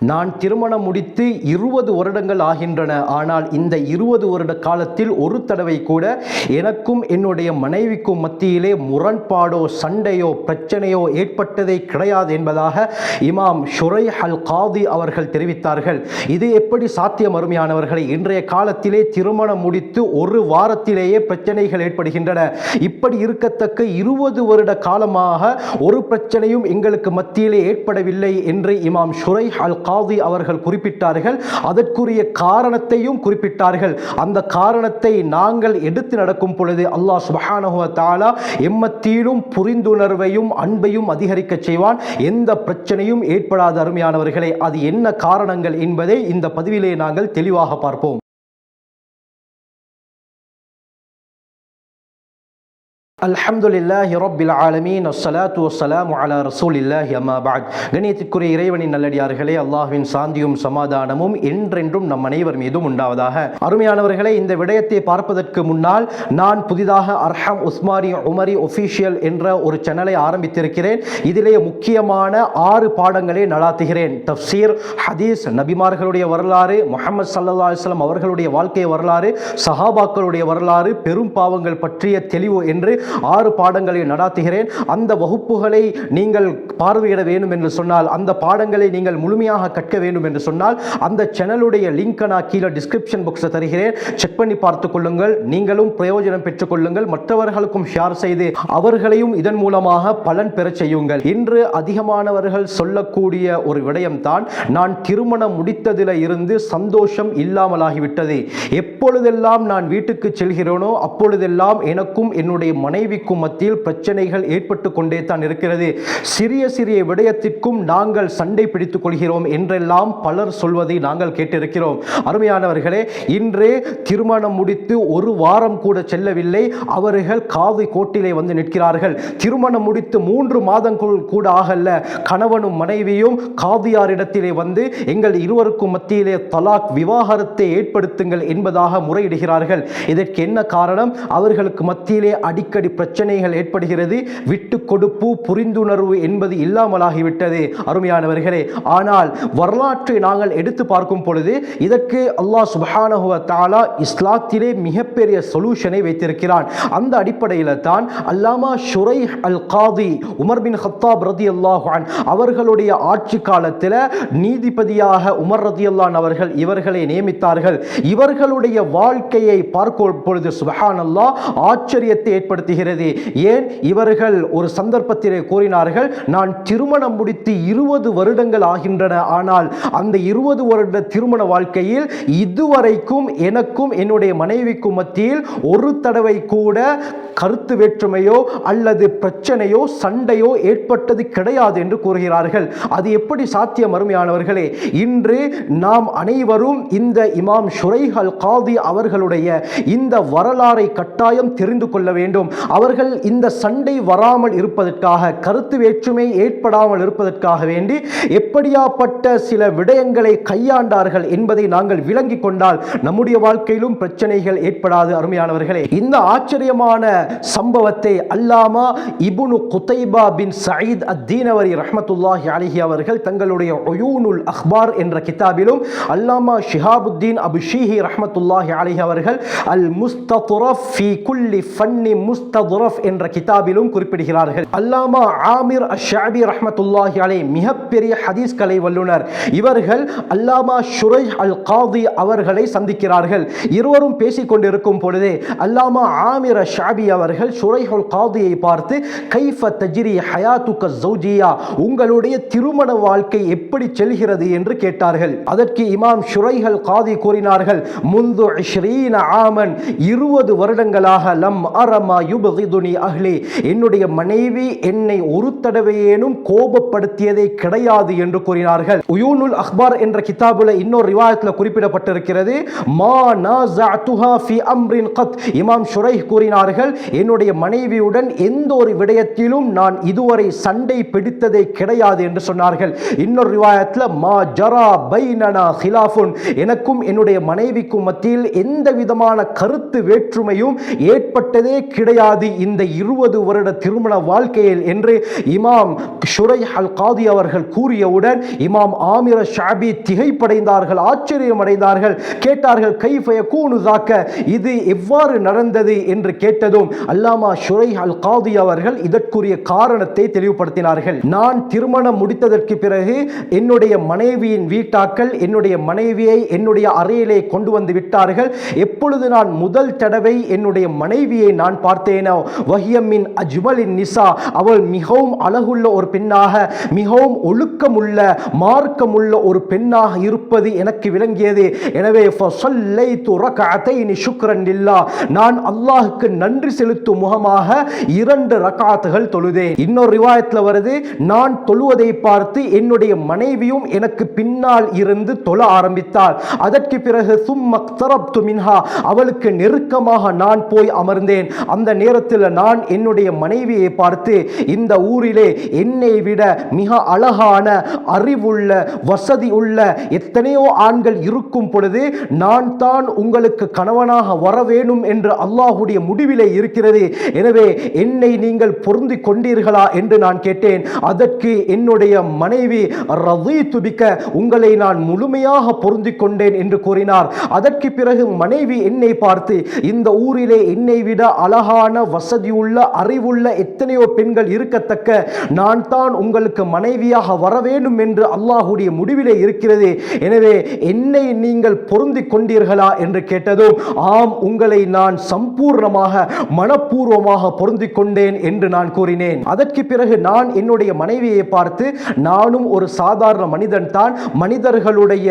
நான் திருமணம் முடித்து 20 வருடங்கள் ஆகின்றன. ஆனால் இந்த 20 வருட காலத்தில் ஒரு தடவை கூட எனக்கும் என்னுடைய மனைவிக்கும் மத்தியிலே முரண்பாடோ சண்டையோ பிரச்சனையோ ஏற்பட்டதே கிடையாது என்பதாக இமாம் ஷுரைஹ் அல் காதி அவர்கள் தெரிவித்தார்கள். இது எப்படி சாத்தியம் அருமையானவர்களை? இன்றைய காலத்திலே திருமணம் முடித்து ஒரு வாரத்திலேயே பிரச்சனைகள் ஏற்படுகின்றன. இப்படி இருக்கத்தக்க 20 வருட காலமாக ஒரு பிரச்சனையும் எங்களுக்கு மத்தியிலே ஏற்படவில்லை என்று இமாம் ஷுரைஹ் அல் காதி அவர்கள் குறிப்பிட்டார்கள். அதற்குரிய காரணத்தையும் குறிப்பிட்டார்கள். அந்த காரணத்தை நாங்கள் எடுத்து நடக்கும் பொழுது அல்லாஹ் சுப்ஹானஹு வ தஆலா எம்மத்தியிலும் புரிந்துணர்வையும் அன்பையும் அதிகரிக்க செய்வான். எந்த பிரச்சனையும் ஏற்படாத அருமையானவர்களே. அது என்ன காரணங்கள் என்பதை இந்த பதிவிலே நாங்கள் தெளிவாக பார்ப்போம். அல்ஹம்துலில்லாஹி ரப்பில் ஆலமீன் வஸ்ஸலாத்து வஸ்ஸலாமு அலா ரசூலில்லாஹி அம்மா பஅத். கண்ணியத்திற்குரிய இறைவனின் நல்லடியார்களே, அல்லாஹ்வின் சாந்தியும் சமாதானமும் என்றென்றும் நம் அனைவர் மீதும் உண்டாவதாக. அருமையானவர்களே, இந்த விடயத்தை பார்ப்பதற்கு முன்னால் நான் புதிதாக அர்ஹம் உஸ்மானி உமரி ஒஃபீஷியல் என்ற ஒரு சேனலை ஆரம்பித்திருக்கிறேன். இதிலே முக்கியமான 6 பாடங்களை நடாத்துகிறேன். தஃப்சீர், ஹதீஸ், நபிமார்களுடைய வரலாறு, முஹம்மது ஸல்லல்லாஹு அலைஹி வஸல்லம் அவர்களுடைய வாழ்க்கை வரலாறு, சஹாபாக்களுடைய வரலாறு, பெரும் பாவங்கள் பற்றிய தெளிவு என்று 6 பாடங்களை நடாத்துகிறேன். அந்த வகுப்புகளை நீங்கள் பார்வையிட வேண்டும் என்று சொன்னால், அந்த பாடங்களை நீங்கள் முழுமையாக கற்க வேண்டும் என்று சொன்னால், அந்த சேனலுடைய லிங்கை நான் கீழே டிஸ்கிரிப்ஷன் பாக்ஸில் தருகிறேன். செக் பண்ணி பார்த்துக் கொள்ளுங்கள். நீங்களும் பிரயோஜனம் பெற்றுக் கொள்ளுங்கள். மற்றவர்களுக்கும் ஷேர் செய்து அவர்களையும் இதன் மூலமாக பலன் பெற செய்யுங்கள். இன்று அதிகமானவர்கள் சொல்லக்கூடிய ஒரு விடயம்தான், நான் திருமணம் முடித்ததில் இருந்து சந்தோஷம் இல்லாமலாகிவிட்டது. எப்பொழுதெல்லாம் நான் வீட்டுக்கு செல்கிறேனோ அப்பொழுதெல்லாம் எனக்கும் என்னுடைய மனைவிக்கும் மத்தியில் பிரச்சனைகள் ஏற்பட்டு கொண்டே தான் இருக்கிறது. சிறிய சிறிய விடயத்திற்கும் நாங்கள் சண்டை பிடித்துக் கொள்கிறோம் என்றெல்லாம் பலர் சொல்வதை நாங்கள் கேட்டிருக்கிறோம். அருமையானவர்களே, இன்று திருமணம் முடித்து ஒரு வாரம் கூட செல்லவில்லை, அவர்கள் காது கோட்டிலே வந்து நிற்கிறார்கள். திருமணம் முடித்து 3 மாதங்கள் கூட ஆகல, கணவனும் மனைவியும் காதியாரிடத்திலே வந்து எங்கள் இருவருக்கும் மத்தியிலே தலாக் விவாகரத்தை ஏற்படுத்துங்கள் என்பதாக முறையிடுகிறார்கள். இதற்கு என்ன காரணம்? அவர்களுக்கு மத்தியிலே அடிக்கடி பிரச்சனைகள் ஏற்படுகிறது. விட்டு கொடுப்பு, புரிந்துணர்வு என்பது இல்லாமலாகிவிட்டது அருமையானவர்களே. ஆனால் வரலாற்றை நாங்கள் எடுத்து பார்க்கும் பொழுது இதற்கு அல்லாஹ் சுப்ஹானஹு வ தஆலா இஸ்லாத்திலே மிகப்பெரிய சொல்யூஷனை வைத்திருக்கிறான். அந்த அடிப்படையில் தான் அல்லாமா ஷுரைஹ் அல் காதி உமர் பின் கத்தாப் ரலியல்லாஹு அன்ஹு அவர்களுடைய ஆட்சி காலத்தில் நீதிபதியாக உமர் ரலியல்லாஹு அன்ஹு அவர்கள் இவர்களை நியமித்தார்கள். இவர்களுடைய வாழ்க்கையை பார்க்கும் பொழுது சுப்ஹானல்லாஹ் ஆச்சரியத்தை ஏற்படுத்துகிறது. ஏன்? இவர்கள் ஒரு சந்தர்ப்பத்திலே கூறினார்கள், நான் திருமணம் முடித்து 20 வருடங்கள் ஆகின்றன. ஆனால் அந்த 20 வருட திருமண வாழ்க்கையில் இதுவரைக்கும் எனக்கும் என்னுடைய மனைவிக்கும் மத்தியில் ஒரு தடவை கூட கருத்து வேற்றுமையோ அல்லது பிரச்சனையோ சண்டையோ ஏற்பட்டது கிடையாது என்று கூறுகிறார்கள். அது எப்படி சாத்தியம் அருமையானவர்களே? இன்று நாம் அனைவரும் இந்த இமாம் ஷுரைஹ் அல் காதி அவர்களுடைய இந்த வரலாறை கட்டாயம் தெரிந்து கொள்ள வேண்டும். அவர்கள் இந்த சண்டை வராமல் இருப்பதற்காக, கருத்து வேற்றுமை ஏற்படாமல் இருப்பதற்காக வேண்டி எப்படியாப்பட்ட சில விடயங்களை கையாண்டார்கள் என்பதை நாங்கள் விளங்கிக் கொண்டால் நம்முடைய வாழ்க்கையிலும் பிரச்சனைகள் ஏற்படாது அருமையானவர்களே. இந்த ஆச்சரியமான சம்பவத்தை அல்லாமா இப்னு குதைபா பின் சயீத் அத்தீனவரி ரஹ்மத்துல்லாஹி அலைஹி அவர்கள் தங்களுடைய உயூனுல் அக்பார் என்ற கிதாபிலும், அல்லாமா ஷிஹாபுத்தீன் அபு ஷீஹி ரஹ்மத்துல்லாஹி அலைஹி அவர்கள் அல் முஸ்தத்ரஃப் ஃபீ குல்லி ஃபன்னி முஸ்தத்ரஃப் என்ற கிதாபிலும் குறிப்பிடுகிறார்கள். அல்லாமா ஆமிர் அஷ்-ஷஅபி ரஹ்மத்துல்லாஹி அலைஹி மிகப்பெரிய ஹதீஸ் கலை வல்லுனர். இவர்கள் அல்லாமா ஷுரைஹ் அல் காதி அவர்களை சந்திக்கிறார்கள். இருவரும் பேசிக் கொண்டிருக்கும் பொழுதே அல்லாமா ஆமிர் அஷ்-ஷஅபி அவர்கள் ஷுரைஹ் அல் காதியை பார்த்து, கைஃப தஜ்ரி ஹயாத்துக ஸௌஜியா, உங்களுடைய திருமண வாழ்க்கை எப்படி செல்கிறது என்று கேட்டார்கள். அதற்கு இமாம் ஷுரைஹ் அல் காதி கூறினார்கள், முந்து 20 ஆமன், 20 வருடங்களாக லம் அரமா யுப்கிதுனி அஹ்லி, என்னுடைய மனைவி என்னை ஒரு தடவையேனும் கோபப்படுத்தியதே கிடையாது என்று கூறினார்கள். உயூனுல் அக்பார் என்ற கிதாபுல இன்னொரு ரிவாயத்தில் குறிப்பிடப்பட்டிருக்கிறது, மா நாஸஅதுஹா ஃபீ அம்ரின் கத், இமாம் ஷுரைஹ் கூறினார்கள், என்னுடைய மனைவியுடன் எந்த ஒரு விடயத்திலும் நான் இதுவரை சண்டை பிடித்ததே கிடையாது என்று சொன்னார்கள். இன்னொரு ரிவாயத்தில் மா ஜரா பைனனா ஹிலாஃபுன், எனக்கும் என்னுடைய மனைவிக்கும் மத்தியில் எந்த விதமான கருத்து வேற்றுமையும் ஏற்பட்டதே கிடையாது கிடையாது இந்த 20 வருட திருமண வாழ்க்கையில் என்று இமாம் ஷுரைஹ் அல் காதி அவர்கள் கூறியவுடன் இமாம் ஆமிர் ஷாபி திகைப்படைந்தார்கள், ஆச்சரியம் அடைந்தார்கள். கேட்டார்கள், கைஃப யகூனு ஸாக்க, இது எவ்வாறு நடந்தது என்று கேட்டதும் அல்லாமா ஷுரைஹ் அல் காதி அவர்கள் இதற்குரிய காரணத்தை தெளிவுபடுத்தினார்கள். நான் திருமணம் முடித்ததற்கு பிறகு என்னுடைய மனைவியின் வீட்டாக்கள் என்னுடைய மனைவியை என்னுடைய அறையிலே கொண்டு வந்து விட்டார்கள். எப்பொழுது நான் முதல் தடவை என்னுடைய மனைவியை நான் பார்த்தேனோ, வஹியமின் அஜ்மலின் நிசா, அவள் மிகவும் அழகுள்ள ஒரு பெண்ணாக, மிகவும் ஒழுக்கமுள்ள மார்க்கமுள்ள ஒரு பெண்ணாக இருப்பது எனக்கு விளங்கியது. எனவே ஃபஸல்லைது ரக்அத்தைனி ஷுக்ரன் லில்லாஹ், நான் அல்லாஹ்வுக்கு நன்றி செலுத்தும் முகமாக 2 ரக்அத்துகள் தொழுதேன். இன்னொரு ரிவாயத்துல வருது, நான் தொழுவதை பார்த்து என்னுடைய மனைவியும் எனக்கு பின்னால் இருந்து தொழ ஆரம்பித்தாள். அதற்கு பிறகு சும்மக்தரப்து மின்ஹா, அவளுக்கு நெருக்கமாக நான் போய் அமர்ந்தேன். அந்த நேரத்தில் நான் என்னுடைய மனைவியை பார்த்து, இந்த ஊரிலே என்னை விட மிக அழகான, அறிவுள்ள, வசதி உள்ள எத்தனையோ ஆண்கள் இருக்கும் பொழுது நான் தான் உங்களுக்கு கணவனாக வர வேண்டும் என்று அல்லாஹ்வுடைய முடிவிலே இருக்கிறது. எனவே என்னை நீங்கள் பொருந்தி கொண்டீர்களா என்று நான் கேட்டேன். அதற்கு என்னுடைய மனைவி ரதீது பிக, உங்களை நான் முழுமையாக பொருந்தி கொண்டேன் என்று கூறினார். அதற்கு பிறகு மனைவி என்னை பார்த்து, இந்த ஊரிலே என்னை விட அழகான, வசதியுள்ள, அறிவுள்ள எத்தனையோ பெண்கள் இருக்கத்தக்க நான் தான் உங்களுக்கு மனைவியாக வர வேண்டும் என்று அல்லாஹ்வுடைய முடிவிலே இருக்கிறது. எனவே என்னை நீங்கள் பொருந்தி கொண்டீர்களா என்று கேட்டதும், ஆம், உங்களை நான் சம்பூர்ணமாக மனப்பூர்வமாக பொருந்தி கொண்டேன் என்று நான் கூறினேன். அதற்கு பிறகு நான் என்னுடைய மனைவியை பார்த்து, நானும் ஒரு சாதாரண மனிதன் தான், மனிதர்களுடைய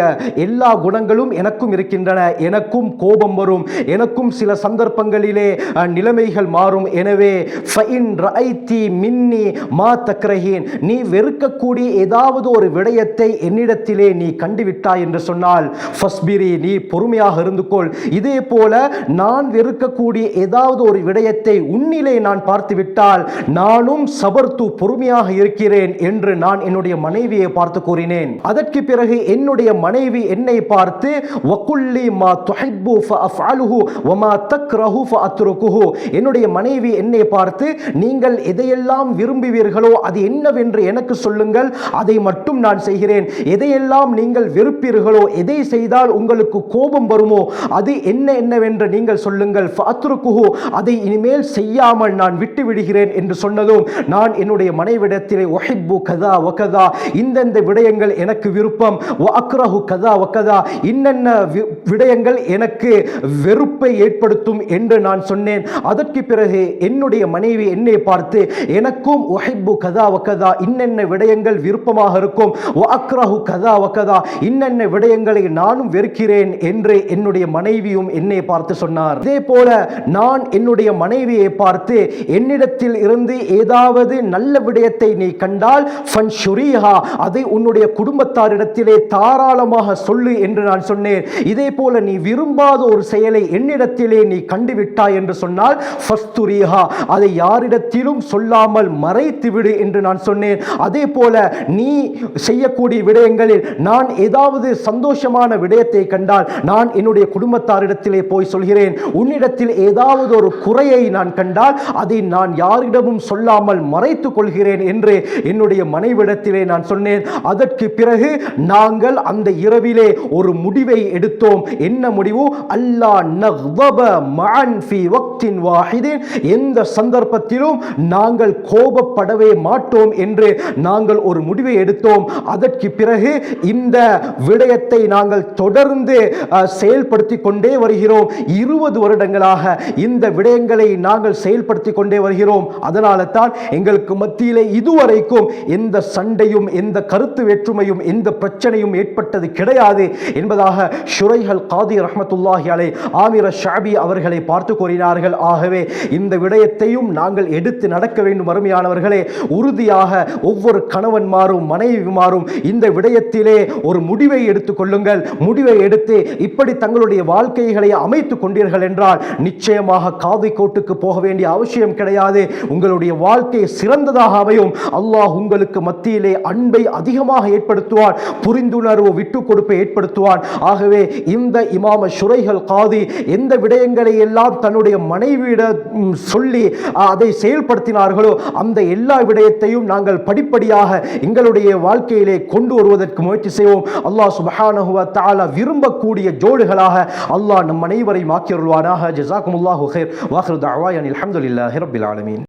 எல்லா குணங்களும் எனக்கும் இருக்கின்றன, எனக்கும் கோபம் வரும், எனக்கும் சில சந்தர்ப்பங்களிலே நிலைமைகள் மாறும். எனவே ஃபஇன் ரஐதி மின்னி மா தக்ரஹீன், நீ வெறுக்கக்கூடிய ஏதாவது ஒரு விடயத்தை என்னிடத்திலே நீ கண்டுவிட்டாய் என்று சொன்னால் ஃபஸ்பிரி, நீ பொறுமையாக இருந்து கொள். இதே போல நான் வெறுக்கக்கூடிய ஏதாவது ஒரு விடயத்தை உன்னிலே நான் பார்த்து விட்டால் நானும் சபர்த்து, பொறுமையாக இருக்கிறேன் என்று நான் என்னுடைய மனைவியை பார்த்து கூறினேன். அதற்கு பிறகு என்னுடைய மனைவி என்னை பார்த்து, வகுல்லி மா துஹிப்பு ஃபஅஃஅலுஹு வமா தக்ரஹு ஃபஅத்ருகுஹு, என்னுடைய மனைவி என்னை பார்த்து, நீங்கள் எதையெல்லாம் விரும்புவீர்களோ அது என்னவென்று எனக்கு சொல்லுங்கள், அதை மட்டும் நான் செய்கிறேன். எதையெல்லாம் நீங்கள் வெறுப்பீர்களோ, எதை செய்தால் உங்களுக்கு கோபம் வருமோ அது என்னவென்று நீங்கள் சொல்லுங்கள், ஃபஅத்ருகுஹு, அதை இனிமேல் செய்யாமல் நான் விட்டு விடுகிறேன் என்று சொன்னதும் நான் என்னுடைய மனைவிடத்திலே உஹிப்பு கதா வகதா, இந்த விடயங்கள் எனக்கு விருப்பம், வஅக்ரஹு கதா வகதா, இன்னென்ன விடயங்கள் எனக்கு வெறுப்பை ஏற்படுத்தும் என்று நான் சொன்னேன். அதற்கு பிறகு என்னுடைய மனைவி என்னை பார்த்து, எனக்கும் உஹிப்பு கதா வகதா, இன்னென்ன விடயங்கள் விருப்பமாக இருக்கும், வஅக்ரஹு கதா வகதா, இன்னென்ன விடயங்களை நானும் வெறுக்கிறேன் என்று என்னுடைய மனைவியும் என்னை பார்த்து சொன்னார். இதே போல நான் என்னுடைய மனைவியை பார்த்து, என்னிடத்தில் இருந்து ஏதாவது நல்ல விடயத்தை நீ கண்டால் ஃபன்ஷுரிஹா, அதை உன்னுடைய குடும்பத்தாரிடத்திலே தாராளமாக சொல்லு என்று நான் சொன்னேன். இதே போல நீ விரும்பாத ஒரு செயலை என்னிடத்திலே நீ கண்டுவிட்டாய் என்று சொன்னால் ஃபஸ்துரிஹா, அதை யாரிடத்திலும் சொல்லாமல் மறைத்து விடு என்று நான் சொன்னேன். அதே போல நீ செய்யக்கூடிய விடயங்களில் நான் ஏதாவது சந்தோஷமான விடயத்தை கண்டால் நான் என்னுடைய குடும்பத்தாரிடத்திலே போய் சொல்கிறேன். உன்னிடத்தில் ஏதாவது ஒரு குறையை நான் கண்டால் அதை நான் யாரிடமும் சொல்லாமல் மறைத்துக் கொள்கிறேன் என்று என்னுடைய மனைவிடத்திலே நான் சொன்னேன். அதற்கு பிறகு நாங்கள் அந்த இரவிலே ஒரு முடிவை எடுத்தோம். என்ன முடிவு? அல்லா நக்தப மஅன் ஃபீ வக்தின் வாஹிதின், எந்த சந்தர்ப்பத்திலும் நாங்கள் கோபப்படவே மாட்டோம் என்று நாங்கள் ஒரு முடிவை எடுத்தோம். அதற்கு பிறகு இந்த விடயத்தை நாங்கள் தொடர்ந்து செயல்படுத்தி கொண்டே வருகிறோம். 20 வருடங்களாக இந்த விடயங்களை நாங்கள் செயல்படுத்தி கொண்டே வருகிறோம். அதனால தான் எங்களுக்கு மத்தியிலே இதுவரைக்கும் எந்த சண்டையும், எந்த கருத்து வேற்றுமையும், எந்த பிரச்சனையும் ஏற்பட்டது கிடையாது என்பதாக ஷுரைஹ் அல் காதி ரஹ்மத்துல்லாஹி அலைஹி ஆமிர் ஷாபி அவர்களை பார்த்து கூறினார்கள். ஆகவே இந்த விடயத்தையும் நாங்கள் எடுத்து நடக்க வேண்டும். அருமையானவர்களே, உறுதியாக ஒவ்வொரு கணவன்மாரும் மனைவிமாரும் இந்த விடயத்திலே ஒரு முடிவை எடுத்துக் கொள்ளுங்கள். முடிவை எடுத்து இப்படி தங்களுடைய வாழ்க்கைகளை அமைத்துக் கொண்டீர்கள் என்றால் நிச்சயமாக காதி கோட்டுக்கு போக வேண்டிய அவசியம் கிடையாது. உங்களுடைய வாழ்க்கை சிறந்ததாக அமையும். அல்லாஹ் உங்களுக்கு மத்தியிலே அன்பை அதிகமாக ஏற்படுத்துவான், புரிந்துணர்வு, விட்டு கொடுப்பை ஏற்படுத்துவான். ஆகவே இந்த இமாம் ஷுரைஹ் அல் காதி எந்த விடயங்களை எல்லாம் தன்னுடைய சொல்லி அதை செயல்படுத்தினார்களோ அந்த எல்லா விடயத்தையும் நாங்கள் படிப்படியாக எங்களுடைய வாழ்க்கையிலே கொண்டு வருவதற்கு முயற்சி செய்வோம். அல்லாஹ் சுப்ஹானஹு வ தஆலா விரும்பக்கூடிய ஜோடுகளாக அல்லாஹ் நம் அனைவரையும் ஆக்கியருள்வானாக. ஜஸாக்குமுல்லாஹு கைர். வாஹிரு தஅவானா அல்ஹம்துலில்லாஹி ரப்பில் ஆலமீன்.